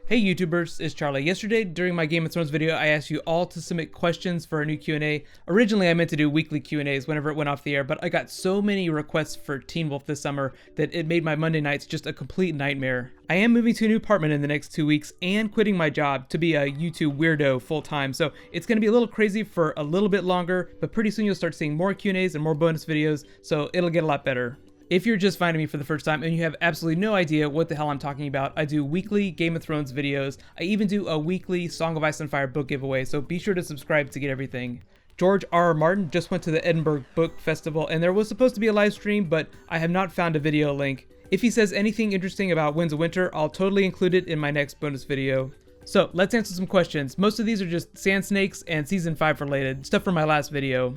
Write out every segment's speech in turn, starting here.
Hey YouTubers, it's Charlie. Yesterday, during my Game of Thrones video, I asked you all to submit questions for a new Q&A. Originally, I meant to do weekly Q&As whenever it went off the air, but I got so many requests for Teen Wolf this summer that it made my Monday nights just a complete nightmare. I am moving to a new apartment in the next 2 weeks and quitting my job to be a YouTube weirdo full-time, so it's going to be a little crazy for a little bit longer, but pretty soon you'll start seeing more Q&As and more bonus videos, so it'll get a lot better. If you're just finding me for the first time and you have absolutely no idea what the hell I'm talking about, I do weekly Game of Thrones videos. I even do a weekly Song of Ice and Fire book giveaway, so be sure to subscribe to get everything. George R. R. Martin just went to the Edinburgh Book Festival and there was supposed to be a live stream, but I have not found a video link. If he says anything interesting about Winds of Winter, I'll totally include it in my next bonus video. So let's answer some questions. Most of these are just Sand Snakes and Season 5 related, stuff from my last video.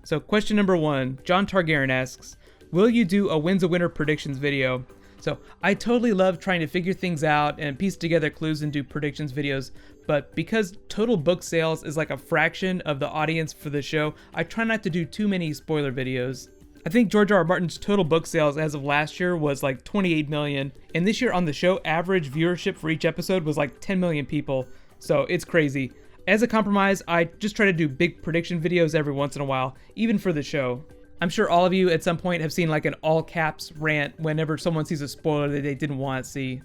So question number 1, John Targaryen asks, will you do a Winds of Winter predictions video? So I totally love trying to figure things out and piece together clues and do predictions videos, but because total book sales is like a fraction of the audience for the show, I try not to do too many spoiler videos. I think George R. R. Martin's total book sales as of last year was like 28 million, and this year on the show, average viewership for each episode was like 10 million people, so it's crazy. As a compromise, I just try to do big prediction videos every once in a while, even for the show. I'm sure all of you at some point have seen like an all caps rant whenever someone sees a spoiler that they didn't want to see.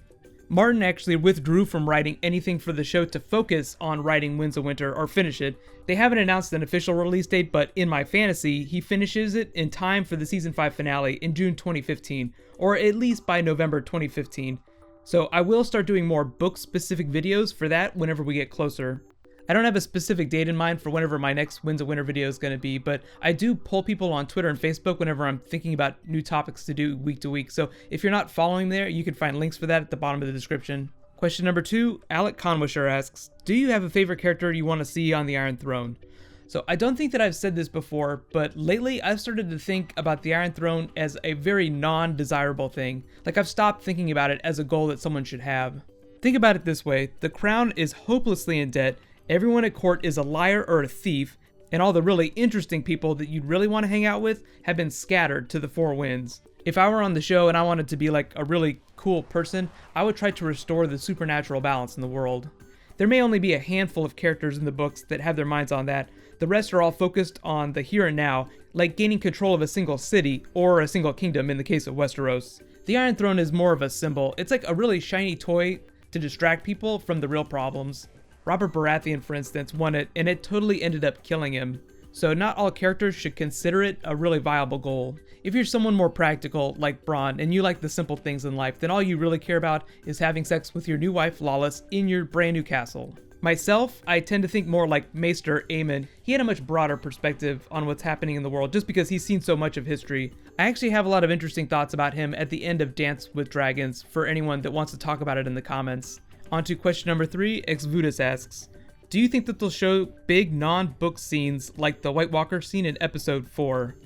Martin actually withdrew from writing anything for the show to focus on writing Winds of Winter or finish it. They haven't announced an official release date, but in my fantasy, he finishes it in time for the season 5 finale in June 2015, or at least by November 2015. So I will start doing more book specific videos for that whenever we get closer. I don't have a specific date in mind for whenever my next Winds of Winter video is going to be, but I do poll people on Twitter and Facebook whenever I'm thinking about new topics to do week to week, so if you're not following there, you can find links for that at the bottom of the description. Question number 2, Alec Conwisher asks, do you have a favorite character you want to see on the Iron Throne? So I don't think that I've said this before, but lately I've started to think about the Iron Throne as a very non-desirable thing. Like I've stopped thinking about it as a goal that someone should have. Think about it this way, the crown is hopelessly in debt, everyone at court is a liar or a thief, and all the really interesting people that you'd really want to hang out with have been scattered to the four winds. If I were on the show and I wanted to be like a really cool person, I would try to restore the supernatural balance in the world. There may only be a handful of characters in the books that have their minds on that. The rest are all focused on the here and now, like gaining control of a single city or a single kingdom in the case of Westeros. The Iron Throne is more of a symbol. It's like a really shiny toy to distract people from the real problems. Robert Baratheon, for instance, won it, and it totally ended up killing him. So not all characters should consider it a really viable goal. If you're someone more practical, like Bronn, and you like the simple things in life, then all you really care about is having sex with your new wife, Lawless, in your brand new castle. Myself, I tend to think more like Maester Aemon. He had a much broader perspective on what's happening in the world just because he's seen so much of history. I actually have a lot of interesting thoughts about him at the end of Dance with Dragons for anyone that wants to talk about it in the comments. On to question number 3, Exvudus asks, do you think that they'll show big non-book scenes like the White Walker scene in episode 4?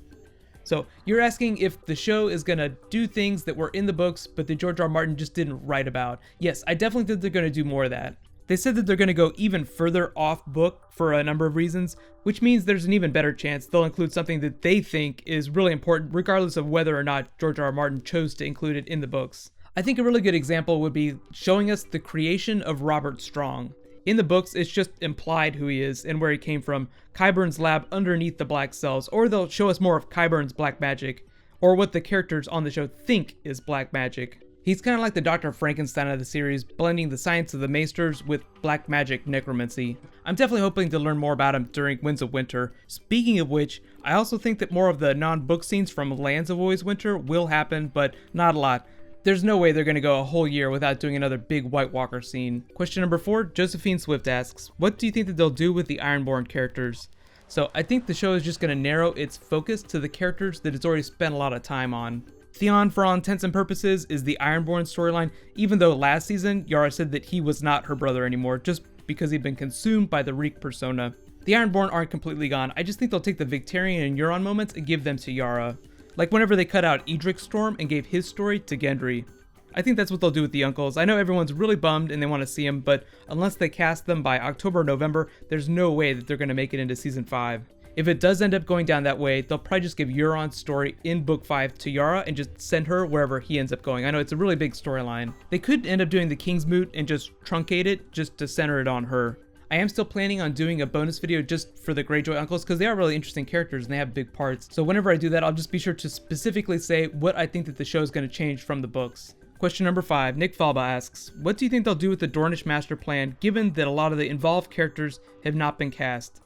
So you're asking if the show is gonna do things that were in the books but that George R. R. Martin just didn't write about. Yes, I definitely think they're gonna do more of that. They said that they're gonna go even further off book for a number of reasons, which means there's an even better chance they'll include something that they think is really important regardless of whether or not George R. R. Martin chose to include it in the books. I think a really good example would be showing us the creation of Robert Strong. In the books, it's just implied who he is and where he came from, Qyburn's lab underneath the black cells, or they'll show us more of Qyburn's black magic, or what the characters on the show think is black magic. He's kind of like the Dr. Frankenstein of the series, blending the science of the Maesters with black magic necromancy. I'm definitely hoping to learn more about him during Winds of Winter. Speaking of which, I also think that more of the non-book scenes from Lands of Always Winter will happen, but not a lot. There's no way they're going to go a whole year without doing another big White Walker scene. Question number 4, Josephine Swift asks, what do you think that they'll do with the Ironborn characters? So I think the show is just going to narrow its focus to the characters that it's already spent a lot of time on. Theon, for all intents and purposes, is the Ironborn storyline, even though last season Yara said that he was not her brother anymore, just because he'd been consumed by the Reek persona. The Ironborn aren't completely gone, I just think they'll take the Victarion and Euron moments and give them to Yara. Like whenever they cut out Edric Storm and gave his story to Gendry. I think that's what they'll do with the uncles. I know everyone's really bummed and they want to see them, but unless they cast them by October or November, there's no way that they're going to make it into season 5. If it does end up going down that way, they'll probably just give Euron's story in Book 5 to Yara and just send her wherever he ends up going. I know it's a really big storyline. They could end up doing the King's Moot and just truncate it just to center it on her. I am still planning on doing a bonus video just for the Greyjoy uncles because they are really interesting characters and they have big parts. So whenever I do that, I'll just be sure to specifically say what I think that the show is going to change from the books. Question number 5, Nick Falba asks, what do you think they'll do with the Dornish master plan given that a lot of the involved characters have not been cast?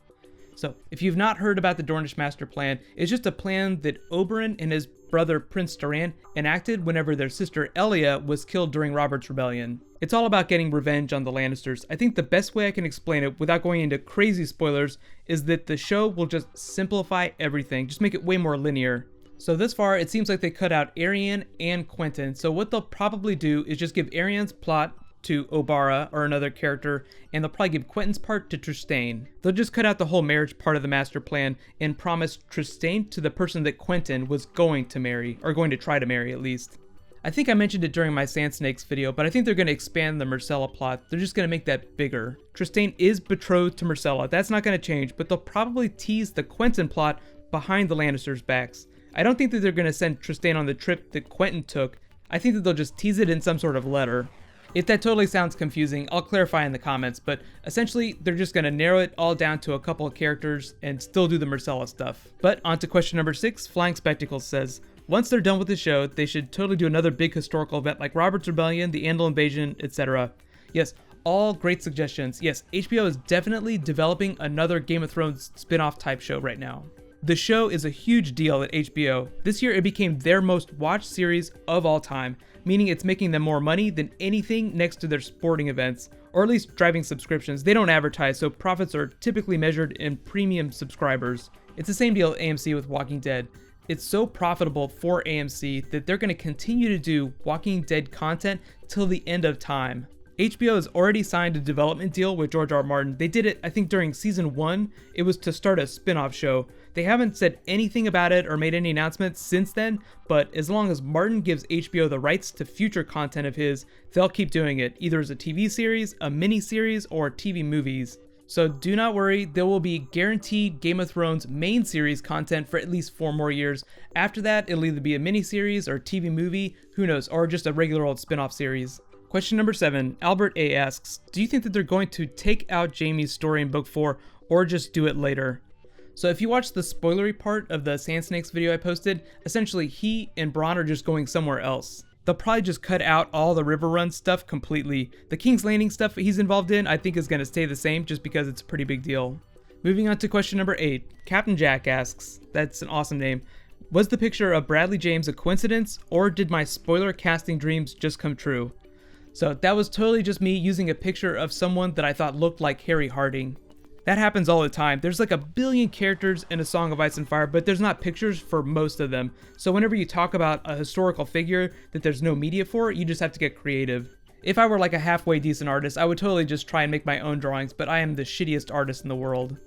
So, if you've not heard about the Dornish master plan, it's just a plan that Oberyn and his brother Prince Doran enacted whenever their sister Elia was killed during Robert's Rebellion. It's all about getting revenge on the Lannisters. I think the best way I can explain it without going into crazy spoilers is that the show will just simplify everything, just make it way more linear. So this far, it seems like they cut out Arianne and Quentyn, so what they'll probably do is just give Arianne's plot to Obara or another character, and they'll probably give Quentyn's part to Trystane. They'll just cut out the whole marriage part of the master plan and promise Trystane to the person that Quentyn was going to marry, or going to try to marry at least. I think I mentioned it during my Sand Snakes video, but I think they're going to expand the Myrcella plot. They're just going to make that bigger. Trystane is betrothed to Myrcella, that's not going to change, but they'll probably tease the Quentyn plot behind the Lannisters' backs. I don't think that they're going to send Trystane on the trip that Quentyn took. I think that they'll just tease it in some sort of letter. If that totally sounds confusing, I'll clarify in the comments, but essentially they're just going to narrow it all down to a couple of characters and still do the Myrcella stuff. But on to question number 6, Flying Spectacles says, once they're done with the show, they should totally do another big historical event like Robert's Rebellion, the Andal Invasion, etc. Yes, all great suggestions. Yes, HBO is definitely developing another Game of Thrones spin-off type show right now. The show is a huge deal at HBO. This year it became their most watched series of all time, meaning it's making them more money than anything next to their sporting events, or at least driving subscriptions. They don't advertise, so profits are typically measured in premium subscribers. It's the same deal at AMC with Walking Dead. It's so profitable for AMC that they're going to continue to do Walking Dead content till the end of time. HBO has already signed a development deal with George R. Martin. They did it, I think, during season 1. It was to start a spin-off show. They haven't said anything about it or made any announcements since then, but as long as Martin gives HBO the rights to future content of his, they'll keep doing it, either as a TV series, a mini-series, or TV movies. So do not worry, there will be guaranteed Game of Thrones main series content for at least 4 more years. After that, it'll either be a mini-series or TV movie, who knows, or just a regular old spin-off series. Question number 7, Albert A asks, do you think that they're going to take out Jaime's story in book 4 or just do it later? So if you watch the spoilery part of the Sand Snakes video I posted, essentially he and Bronn are just going somewhere else. They'll probably just cut out all the River Run stuff completely. The King's Landing stuff he's involved in I think is going to stay the same just because it's a pretty big deal. Moving on to question number 8, Captain Jack asks, that's an awesome name, was the picture of Bradley James a coincidence or did my spoiler casting dreams just come true? So that was totally just me using a picture of someone that I thought looked like Harry Harding. That happens all the time. There's like a billion characters in A Song of Ice and Fire, but there's not pictures for most of them. So whenever you talk about a historical figure that there's no media for, you just have to get creative. If I were like a halfway decent artist, I would totally just try and make my own drawings, but I am the shittiest artist in the world.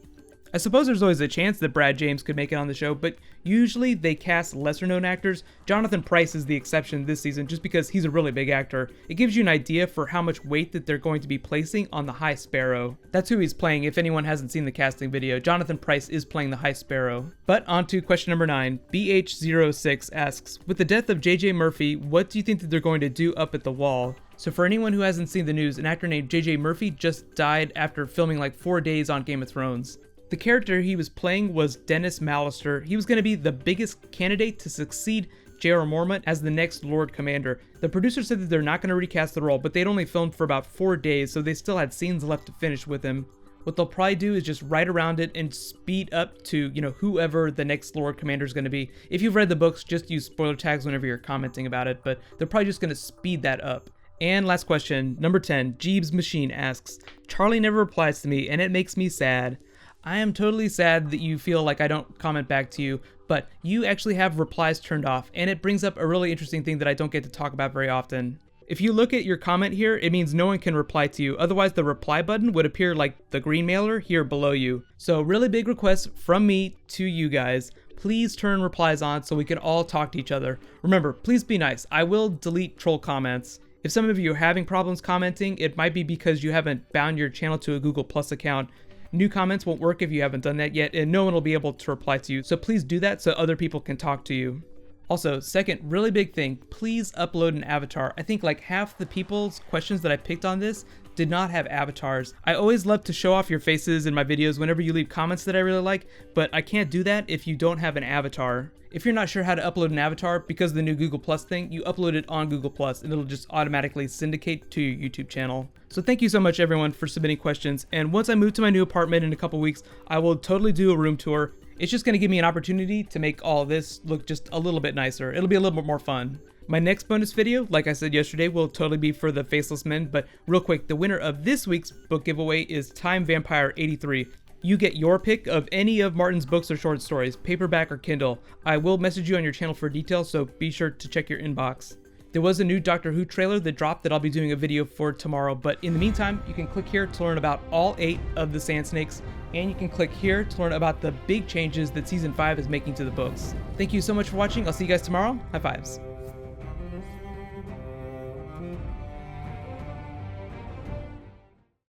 I suppose there's always a chance that Brad James could make it on the show, but usually they cast lesser known actors. Jonathan Pryce is the exception this season just because he's a really big actor. It gives you an idea for how much weight that they're going to be placing on the High Sparrow. That's who he's playing if anyone hasn't seen the casting video. Jonathan Pryce is playing the High Sparrow. But on to question number 9. BH06 asks, with the death of JJ Murphy, what do you think that they're going to do up at the Wall? So for anyone who hasn't seen the news, an actor named JJ Murphy just died after filming like 4 days on Game of Thrones. The character he was playing was Dennis Mallister. He was going to be the biggest candidate to succeed J.R. Mormont as the next Lord Commander. The producer said that they're not going to recast the role, but they'd only filmed for about 4 days, so they still had scenes left to finish with him. What they'll probably do is just write around it and speed up to, whoever the next Lord Commander is going to be. If you've read the books, just use spoiler tags whenever you're commenting about it, but they're probably just going to speed that up. And last question, number 10, Jeeves Machine asks, Charlie never replies to me and it makes me sad. I am totally sad that you feel like I don't comment back to you, but you actually have replies turned off, and it brings up a really interesting thing that I don't get to talk about very often. If you look at your comment here, it means no one can reply to you, otherwise the reply button would appear like the green mailer here below you. So really big request from me to you guys, please turn replies on so we can all talk to each other. Remember, please be nice, I will delete troll comments. If some of you are having problems commenting, it might be because you haven't bound your channel to a Google Plus account. New comments won't work if you haven't done that yet, and no one will be able to reply to you, so please do that so other people can talk to you. Also, second really big thing, please upload an avatar. I think like half the people's questions that I picked on this did not have avatars. I always love to show off your faces in my videos whenever you leave comments that I really like, but I can't do that if you don't have an avatar. If you're not sure how to upload an avatar because of the new Google Plus thing, you upload it on Google Plus and it'll just automatically syndicate to your YouTube channel. So thank you so much everyone for submitting questions, and once I move to my new apartment in a couple weeks, I will totally do a room tour. It's just going to give me an opportunity to make all this look just a little bit nicer. It'll be a little bit more fun. My next bonus video, like I said yesterday, will totally be for the Faceless Men, but real quick, the winner of this week's book giveaway is Time Vampire 83. You get your pick of any of Martin's books or short stories, paperback or Kindle. I will message you on your channel for details, so be sure to check your inbox. There was a new Doctor Who trailer that dropped that I'll be doing a video for tomorrow, but in the meantime, you can click here to learn about all 8 of the Sand Snakes, and you can click here to learn about the big changes that Season 5 is making to the books. Thank you so much for watching. I'll see you guys tomorrow. High fives.